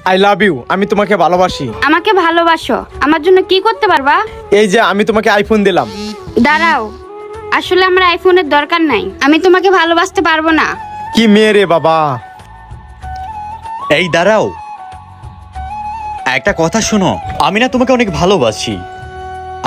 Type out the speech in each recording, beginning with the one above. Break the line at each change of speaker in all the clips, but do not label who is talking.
I love you, আমি তোমাকে ভালোবাসি।
আমাকে ভালোবাসো, আমার জন্য কি করতে পারবা?
এই যে আমি তোমাকে আইফোন দিলাম।
দাঁড়াও, আসলে আমার আইফোনের দরকার নাই, আমি তোমাকে ভালোবাসতে পারবো না।
কি মেয়ে রে বাবা।
এই দাঁড়াও, একটা কথা শোনো, আমি না তোমাকে অনেক ভালোবাসি।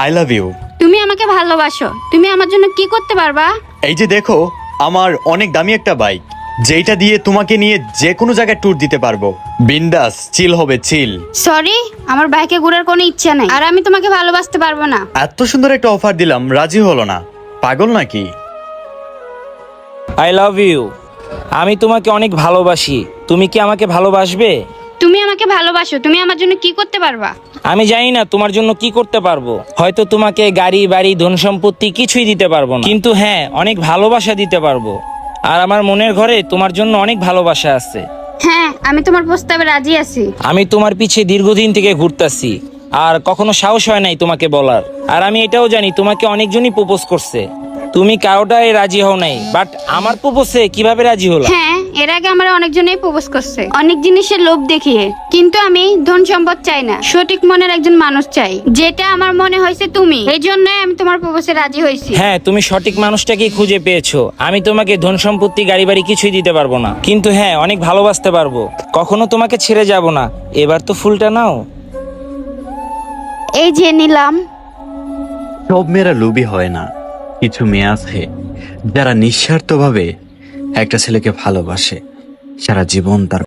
I love you.
তুমি আমাকে ভালোবাসো, তুমি আমার জন্য কি করতে পারবা?
এই যে দেখো, আমার অনেক দামি একটা বাইক, যেটা দিয়ে তোমাকে নিয়ে যে কোনো জায়গায় ট্যুর দিতে পারবো। বিন্দাস চিল হবে, চিল।
সরি, আমার বাইকে ঘোরার কোনো ইচ্ছা নেই, আর আমি তোমাকে ভালোবাসতে পারবো না।
এত সুন্দর একটা অফার দিলাম, রাজি হলো না, পাগল নাকি?
I love you. আমি তোমাকে অনেক ভালোবাসি, তুমি কি আমাকে ভালোবাসবে?
তুমি আমাকে ভালোবাসো, তুমি আমার জন্য কি করতে পারবা?
আমি জানি না তোমার জন্য কি করতে পারবো, হয়তো তোমাকে গাড়ি বাড়ি ধন সম্পত্তি কিছুই দিতে পারবো না, কিন্তু হ্যাঁ অনেক ভালোবাসা দিতে পারবো। আর আমার মনের ঘরে তোমার জন্য অনেক ভালোবাসা আছে।
হ্যাঁ, আমি তোমার প্রস্তাবে রাজি আছি।
আমি তোমার পিছে দীর্ঘদিন থেকে ঘুরতাছি, আর কখনো সাহস হয় নাই তোমাকে বলার। আর আমি এটাও জানি তোমাকে অনেকজনই প্রপোজ করছে, তুমি কারোটাই রাজি হও নাই, বাট আমার প্রপোজে কিভাবে রাজি হলো?
হ্যাঁ, এর আগে আমার অনেকজনই প্রপোজ করছে, অনেক জিনিসের লোভ দেখিয়ে, কিন্তু আমি ধন সম্পদ চাই না, সঠিক মনের একজন মানুষ চাই, যেটা আমার মনে হয়েছে তুমি, এই জন্যই আমি তোমার প্রপোজে রাজি হয়েছি।
হ্যাঁ, তুমি সঠিক মানুষটাকেই খুঁজে পেয়েছো। আমি তোমাকে ধন সম্পত্তি গাড়ি বাড়ি কিছুই দিতে পারবো না, কিন্তু হ্যাঁ অনেক ভালোবাসতে পারবো, কখনো তোমাকে ছেড়ে যাব না। এবার তো ফুলটা নাও।
এই যে নিলাম।
সব মেয়েরা লোভী হয় না, কিছু মেয়ে আছে যারা নিঃস্বার্থভাবে একটা ছেলেকে ভালোবাসে, সারা জীবন তার